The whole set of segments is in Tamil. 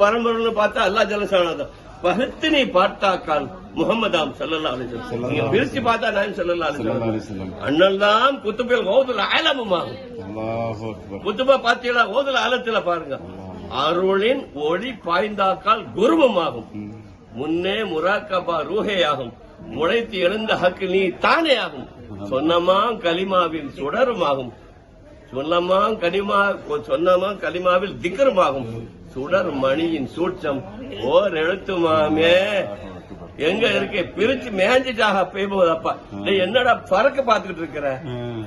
பரம்பரைன்னு பார்த்தா அல்லா ஜல்லஷானதான். பகுத்து நீ பார்த்தாக்கால் முகமதாம் ஸல்லல்லாஹு அலைஹி வஸல்லம். நீங்க பிரிச்சு பார்த்தா நான் ஸல்லல்லாஹு அலைஹி வஸல்லம். அண்ணல்லாம் குத்துபில் கௌதுல் ஆலமுமாகும். குத்துபா பாத்தீங்களா? கௌதுல் ஆலத்துல பாருங்க. அருளின் ஒளி பாய்ந்தாக்கால் குருவமாகும். முன்னே முராக்கபா ரூஹே ஆகும். முளைத்து எழுந்த ஹக்கு நீ தானே ஆகும். சொன்னமாம் கலிமாவில் சுடருமாகும். சொன்னமாம் கலிமாவில் திக்கருமாகும். சுடர் மணியின் சூட்சம் ஓர் எழுத்துமாமே. எங்க இருக்கு? பிரிச்சு மேஞ்சிட்டாக போகுதப்பா. என்னடா பறக்க பாத்துக்கிட்டு இருக்கிற?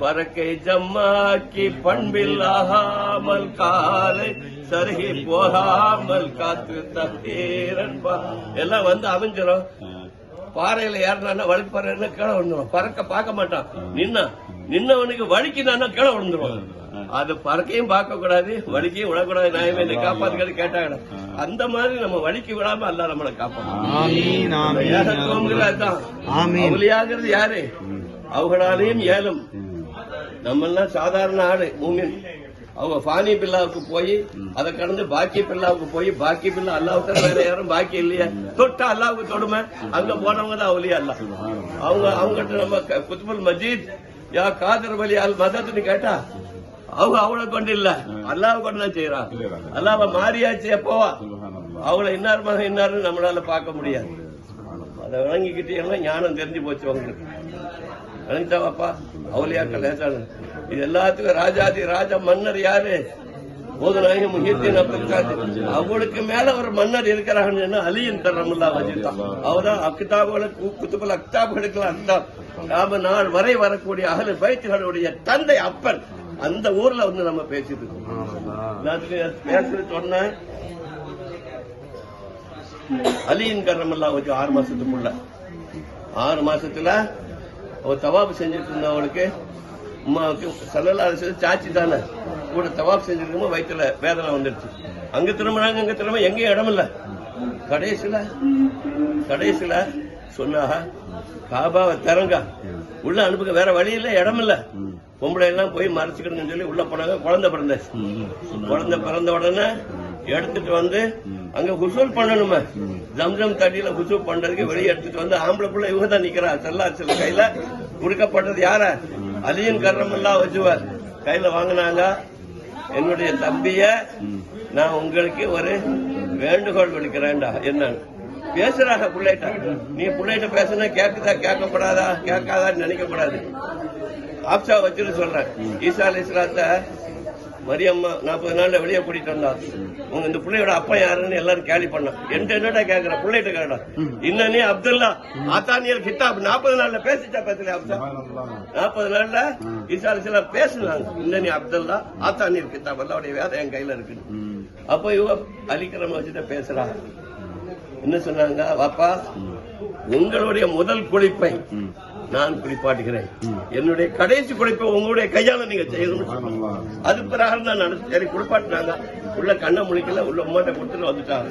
பறக்கை ஜம்மாக்கி பண்பில் ஆகாமல் காலை சருகி போகாமல் காத்து தப்பீரன்பா எல்லாம் வந்து அமைஞ்சிடும். பாறையில ஏறினா வலிக்கு பாறை கீழே விழுந்துடும். பறக்க பார்க்க மாட்டான். நின்னவனுக்கு வலிக்குதானா கீழே விழுந்துடும். அது பறக்கையும் பார்க்க கூடாது, வலிக்கையும் விடக்கூடாது. நியாயமே என்னை காப்பாத்துக்கிறது கேட்டாங்க. அந்த மாதிரி நம்ம வலிக்கு விடாம அல்ல நம்மளை காப்பாற்றான். அவளியாகிறது யாரு? அவங்களாலையும் ஏலும். நம்ம எல்லாம் சாதாரண ஆளு மூமின். அவங்க பானி பில்லாவுக்கு போய் அதை கடந்து பாக்கி பில்லாவுக்கு போய் பாக்கி பில்லா அல்லாவுக்கு வேற யாரும் பாக்கி இல்லையா? தொட்டா அல்லாவுக்கு தொடுமை. அங்க போனவங்க தான் அவளியா அல்ல. அவங்ககிட்ட நம்ம குத்துபுல் மஜீத் யா காதர் வலி அல் மதத்துன்னு கேட்டா அவங்க அவளை கொண்டு இல்ல அல்லாவை கொண்டுதான் செய்யறான். அல்லாவ மாறியாச்சு எப்போவா அவளை இன்னார் மகன் இன்னாரு நம்மளால பார்க்க முடியாது. அதை விளங்கிக்கிட்டே ஞானம் தெரிஞ்சு போச்சு உங்களுக்கு. விளங்கிட்டாவாப்பா? அவளியாக்கள் லேசானு. இது எல்லாத்துக்கும் ராஜாதி ராஜ மன்னர் யாரு? போதுநாயகம் முஹித்தீன் அப்துல் காதிர். அவங்களுக்கு மேல ஒரு மன்னர் இருக்கிறாங்க. அலியின் கர்ரமுல்லாஹ் வஜ்ஹு. அவதான் அக்தாபுல குத்துபுல் அக்தாபுகளுக்கு அக்தாப். நாம நாள் வரை வரக்கூடிய அஹ்லுல் பைத்துகளுடைய தந்தை அப்பன். அந்த ஊர்ல வந்து நம்ம பேசிட்டு இருக்கோம். பேசுறது சொன்ன அலியின் கர்ரமுல்லாஹ் வஜ்ஹு 6 மாசத்துக்குள்ள 6 மாசத்துல அவ தவாப் செஞ்சுட்டு இருந்தவளுக்கு உமாவுக்கு ஸல்லல்லாஹு அலைஹி வஸல்லம் சாச்சி தானே கூட தவாப் செஞ்சிருக்கும். வயிற்றுல வேதனை வந்துருச்சு. அங்க திரும்பினாங்க, அங்க திரும்ப எங்கேயும் இடம் இல்ல. கடைசியில சொன்னாக காபாவை திறங்க, உள்ள அனுப்புங்க, வேற வழி இல்ல, இடம் இல்ல. பொம்பளை எல்லாம் போய் மறைச்சுக்கணும்னு சொல்லி உள்ள போனாங்க. குழந்தை பிறந்தாச்சு. குழந்தை பிறந்த உடனே எடுத்துட்டு வந்து அங்க குசூல் பண்ணணுமே. ஜம்ஜம் தண்ணியில குசூல் பண்றதுக்கு வெளியே எடுத்துட்டு வந்து ஆம்பளை பிள்ளை இவங்க தான் நிக்கிறா. ஸல்லல்லாஹு கையில கொடுக்கப்பட்டது யார? அலியின் கர்ரமுல்லாஹ் வஜ்ஹு கையில வாங்கினாங்க. என்னுடைய தம்பிய நான் உங்களுக்கு ஒரு வேண்டுகோள் விடுக்கிறேன்டா. என்னன்னு பேசுறாங்க பிள்ளைகிட்ட. நீ பிள்ளைகிட்ட பேசுனா கேட்குதா கேட்கப்படாதா கேட்காதான்னு நினைக்கப்படாது. ஆப்ஷா வச்சுன்னு சொல்றேன். ஈசா அலைஹிஸ்ஸலாத்தை மரியம்மா 40 நாள்ல வெளியே கூட்டிட்டு வந்தா. உங்க இந்த பிள்ளையோட அப்பா யாருன்னு எல்லாரும் கேள்வி பண்ணோம். என்னடா கேக்குற? பிள்ளைகிட்ட கேட்டா இன்னனே அப்துல்லா ஆத்தானியல் கிதாப் 40 நாள்ல பேசிட்டா பேசல. ஆப்ஷா 40 நாள்ல ஈசா அலைஹிஸ்ஸலாம் பேசுனாங்க. இன்னனே அப்துல்லா ஆத்தானியல் கிதாப் அல்லாஹ்வுடைய வேதம் என் கையில இருக்கு. அப்போ இவங்க அலிக்கிரம வச்சுட்டு பேசுறா. என்ன சொன்னாங்க? வாப்பா, உங்களுடைய முதல் குளிப்பை நான் குளிப்பாட்டுகிறேன். என்னுடைய கடைசி குளிப்பை உங்களுடைய கையால நீங்க செய்யணும். அது பிறகு தான் நான் சரி குளிப்பாட்டினாங்க. உள்ள கண்ணை முழிக்கல, உள்ள உமாட்ட கொடுத்துட்டு வந்துட்டாங்க.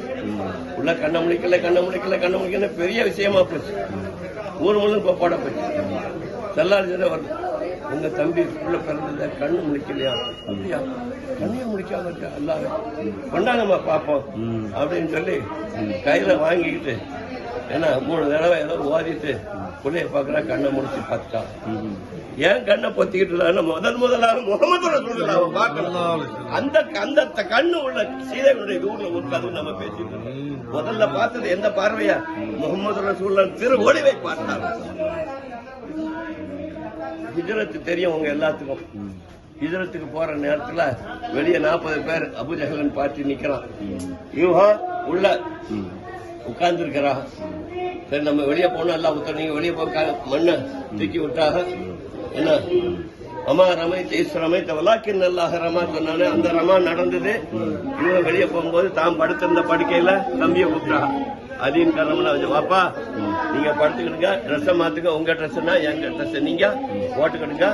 உள்ள கண்ணை முழிக்கல பெரிய விஷயமா போச்சு. ஊர் முழு பாட போச்சு. ஸல்லல்லாஹு உங்க தம்பி உள்ள பிறந்தத கண்ணு முழிக்கலையா? அப்படியா? கண்ணையும் முடிக்காம இருக்க அல்லாஹ் கொண்டாங்கம்மா பாப்போம் அப்படின்னு சொல்லி கையில வாங்கிக்கிட்டு ஏன்னா 3 தடவை ஏதோ ஓதிட்டு புள்ளைய பாக்குறா. கண்ணை முடிச்சு பார்த்தா ஏன் கண்ணை பொத்திக்கிட்டு முதலாக முகமது ரசூலுல்லாஹ் பார்க்கணும். அந்த கண்ணு உள்ள சீதைகளுடைய ஊர்ல உட்கார்ந்து நம்ம பேசிட்டு முதல்ல பார்த்தது எந்த பார்வையா? முகமது ரசூலுல்லாஹ் திரு ஒளிவை பார்த்தாங்க. ஹிஜ்ரத்து தெரியும் உங்க எல்லாத்துக்கும். ஹிஜ்ரத்துக்கு போற நேரத்துல வெளியே 40 பேர் அபூஜஹல் பார்த்து நிக்கிறான். யூஹா உள்ள உட்கார்ந்து இருக்கிறா. சரி நம்ம வெளியே போனோம். எல்லாம் உத்தர நீங்க வெளியே போக மண்ணை தூக்கி விட்டாக. என்ன அம்மா ரமைத்த ஈஸ்வரமைத்த வலாக்கின் அல்லாஹ் ரமா சொன்னானே அந்த ரமா நடந்தது. இவங்க வெளியே போகும்போது தாம் படுத்திருந்த படுக்கையில தம்பியை விட்டாங்க. அதையும் காரணம்னா வாப்பா நீங்க படுத்துக்கிடுங்க, ட்ரெஸ்ஸை மாத்துங்க. உங்க ட்ரெஸ்னா எங்க ட்ரெஸ் நீங்க போட்டுக்கிடுங்க.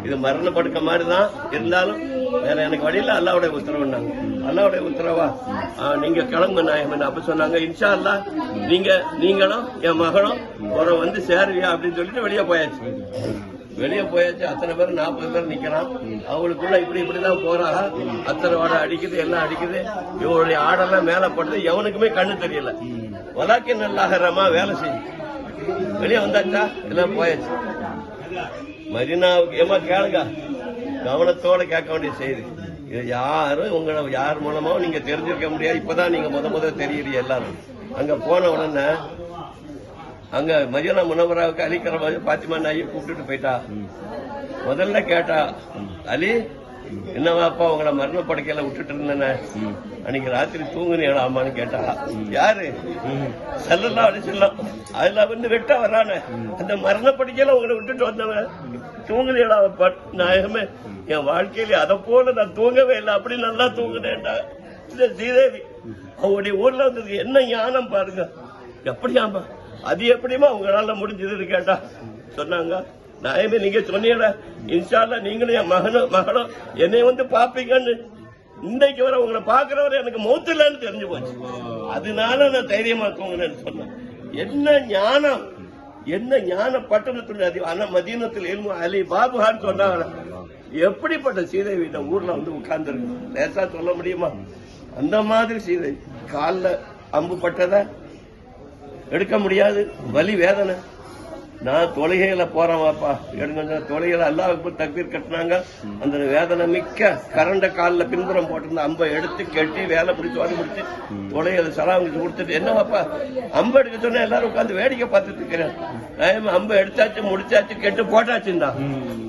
இது மரண படுக்க மாதிரிதான் இருந்தாலும் வேற எனக்கு வழியில அல்லாவுடைய உத்தரவுனாங்க. அல்லாவுடைய உத்தரவா நீங்க கிளம்பு நாயகன் அப்ப சொன்னாங்க. இன்ஷா அல்லாஹ் நீங்களும் என் மகனும் ஒரு வந்து சேருவியா அப்படின்னு சொல்லிட்டு வெளியே போயாச்சு. வெளியே போயாச்சு. அத்தனை பேர் 40 பேர் நிக்கிறான். அவங்களுக்குள்ள இப்படிதான் போறாங்க. அத்தனை வாடை அடிக்குது, எல்லாம் அடிக்குது. இவங்களுடைய ஆடெல்லாம் மேல படுது. எவனுக்குமே கண்ணு தெரியல. வழக்கு நல்லாகிறமா வேலை செய்யும். வெளியே வந்தாச்சா எல்லாம் போயாச்சு. மதீனாவுக்கு ஏமா கேளுங்க, கவனத்தோட கேட்க வேண்டிய செய்தி. இது யாரும் உங்களை யார் மூலமா நீங்க தெரிஞ்சிருக்க முடியாது. இப்பதான் நீங்க முத தெரியுறீங்க எல்லாரும். அங்க போன உடனே அங்க மதீனா முனவராவுக்கு அலிக்கிற பாத்திமா நாயை கூப்பிட்டுட்டு போயிட்டா. முதல்ல கேட்டா, அலி என்னவாப்பா உங்களை மரண படுக்கையில விட்டுட்டு இருந்தேன்னு அன்னைக்கு ராத்திரி தூங்குனீங்களாமான்னு கேட்டா. யாரு? ஸல்லல்லாஹு அலைஹி வஸல்லம். அதுல வந்து வெட்ட வரானே அந்த மரண படுக்கையில உங்களை விட்டுட்டு வந்தவன் தூங்குனீங்களா நாயகமே? என் வாழ்க்கையில அதை போல நான் தூங்கவே இல்லை. அப்படி நல்லா தூங்குனேன்டா. இந்த ஸ்ரீதேவி அவங்களுடைய ஊர்ல வந்ததுக்கு என்ன ஞானம் பாருங்க. எப்படியாமா அது எப்படிமா உங்களால முடிஞ்சதுன்னு கேட்டா சொன்னாங்க, நாயமே நீங்க சொன்னீங்க இன்ஷா அல்லாஹ் நீங்களும் என் மகனும் என்னை வந்து பாப்பீங்கன்னு. இன்றைக்கு வர உங்களை பாக்குறவரை எனக்கு மௌத்து இல்லைன்னு தெரிஞ்சு போச்சு. அதனால நான் தைரியமா தூங்கினேன்னு சொன்னேன். என்ன ஞானம், என்ன ஞான பட்டணத்துடைய அதிகம். மதீனத்தில் இல்மு அலி பாபுஹான்னு சொன்னாங்க. எப்படிப்பட்ட சீதை வீட்டை ஊர்ல வந்து உட்கார்ந்து இருக்கு, லேசா சொல்ல முடியுமா? அந்த மாதிரி சீதை காலில் அம்பு பட்டதை எடுக்க முடியாது, வலி வேதனை. நான் தொழுகையில போறேன் வாப்பா எடுங்க. தொழுகையில அல்லாஹ்வுக்கு தக்பீர் கட்டினாங்க. அந்த வேதனை மிக்க கரண்ட காலில் பின்புறம் போட்டிருந்த அம்பை எடுத்து கட்டி வேலை பிடிச்சு வாடி பிடிச்சு தொழுகையில சலாம் கொடுத்துட்டு, என்ன வாப்பா அம்பு எடுக்க சொன்னா எல்லாரும் உட்காந்து வேடிக்கை பார்த்துட்டு இருக்கிறேன். அம்பை எடுத்தாச்சு, முடிச்சாச்சு, கெட்டு போட்டாச்சுண்டா.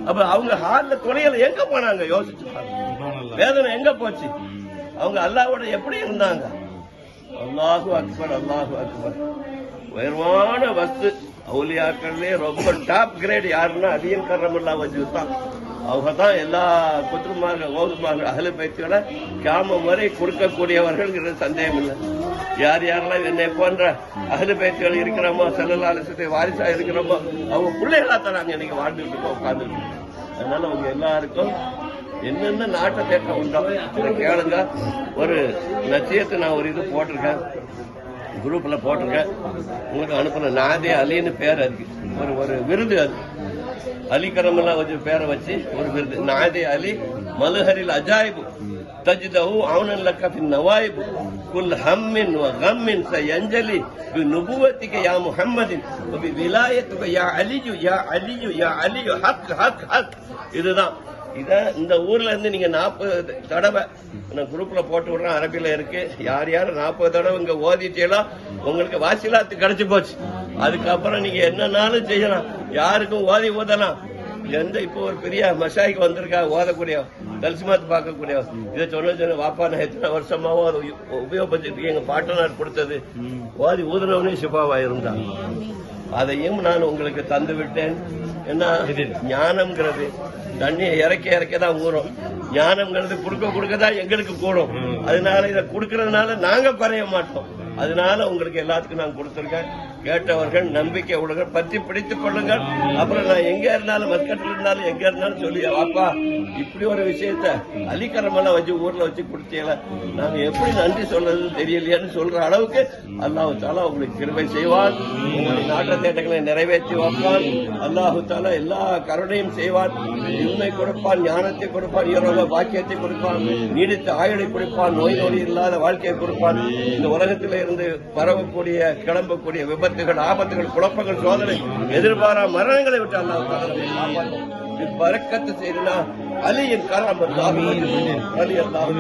அப்ப அவங்க ஹாலில் தொழுகையில எங்க போனாங்க யோசிச்சு, வேதனை எங்க போச்சு? அவங்க அல்லாஹ்வோட எப்படி இருந்தாங்க? அல்லாஹு அக்பர், அல்லாஹு அக்பர். உயர்வான வஸ்து அவுலியாக்கள்லயே ரொம்ப டாப் கிரேட் யாருன்னா அதிகம் கர்ரமுல்லா வஜ்தான். அவங்க தான் எல்லா குத்துமார்கள் ஓதுமார்கள் அகல பயிற்சிகளை கியாம வரை கொடுக்கக்கூடியவர்கள் சந்தேகம் இல்லை. யார் யாரெல்லாம் என்னை போன்ற அகல பயிற்சிகள் இருக்கிறோமோ, ஸல்லல்லாஹு அலைஹி வஸல்லம் வாரிசா இருக்கிறோமோ, அவங்க பிள்ளைகளா தான் நாங்க இன்னைக்கு வாழ்ந்துட்டு இருக்கோம், உட்கார்ந்துட்டு இருக்கோம். அதனால அவங்க எல்லாருக்கும் என்னென்ன நாட்டை தேக்கம் உண்டோ கேளுங்க. ஒரு நட்சியத்தை நான் ஒரு இது போட்டிருக்கேன், குரூப்ல போட்டிருக்கேன், உங்களுக்கு அனுப்புன. நாதே அலின்னு பேர் அதுக்கு ஒரு விருது. அது அலி கரமெல்லாம் வச்சு பேரை வச்சு ஒரு விருது. நாதே அலி மலுஹரில் அஜாயிபு தஜ்தஹு அவுனன் லக்க ஃபின் நவாயிபு குல் ஹம்மின் வ கம்மின் சயஞ்சலி பி நுபுவத்திக யா முஹம்மதின் வ பி விலாயத்துக யா அலியு யா அலியு யா அலியு ஹக் ஹக் ஹக். இதுதான். இத இந்த ஊர்ல இருந்து நீங்க 40 தடவை நான் குரூப்ல போட்டு விடுறேன், அரபில இருக்கு. யார் 40 தடவை இங்க ஓதிட்டீங்களோ உங்களுக்கு வாசிலாத்து கிடைச்சு போச்சு. அதுக்கப்புறம் நீங்க என்னன்னாலும் செய்யலாம், யாருக்கும் ஓதி ஓதலாம். எந்த இப்போ ஒரு பெரிய மஷாய்க்கு வந்திருக்கா ஓதக்கூடிய தல்சிமாத்து பார்க்கக்கூடிய. இதை சொன்ன வாப்பா நான் எத்தனை வருஷமாவும் அதை உபயோகப்படுத்திட்டு எங்க பாட்டனார் கொடுத்தது ஓதி ஊதுனவனே சிபாவா இருந்தான். அதையும் நான் உங்களுக்கு தந்து விட்டேன். என்ன ஞானம்ங்கிறது தண்ணியை இறக்க தான் ஊறும், ஞானம்ங்கிறது கொடுக்கதான் எங்களுக்கு கூடும். அதனால இதை கொடுக்கறதுனால நாங்க குறைய மாட்டோம். அதனால உங்களுக்கு எல்லாத்துக்கும் நான் கொடுத்திருக்கேன். கேட்டவர்கள் நம்பிக்கை உலகம் பற்றி பிடித்துக் கொள்ளுங்கள். அப்புறம் நான் எங்க இருந்தாலும் மஸ்கட்டில் இருந்தாலும் எங்க இருந்தாலும் சொல்லி வாப்பா இப்படி ஒரு விஷயத்த அலிக்கரமெல்லாம் வச்சு ஊர்ல வச்சு கொடுத்தீங்கள, நாங்க எப்படி நன்றி சொல்றது தெரியலையான்னு சொல்ற அளவுக்கு அல்லாஹு தாலா உங்களுக்கு கிருபை செய்வான். உங்களுடைய நாட்ட தேட்டங்களை நிறைவேற்றி வைப்பான். அல்லாஹு தாலா எல்லா கருணையும் செய்வான். உண்மை கொடுப்பான், ஞானத்தை கொடுப்பான், ஈரோக பாக்கியத்தை கொடுப்பான், நீடித்த ஆயுளை கொடுப்பான், நோய் நொடி இல்லாத வாழ்க்கையை கொடுப்பான். இந்த உலகத்தில் இருந்து பரவக்கூடிய கிளம்பக்கூடிய விபத்துகள், ஆபத்துகள், குழப்பங்கள், சோதனை, எதிர்பாரா மரணங்களை விட்டு அல்லாஹ் பரக்கத்து செய்தா அலியின் கராமத் அலி அல்லாஹ்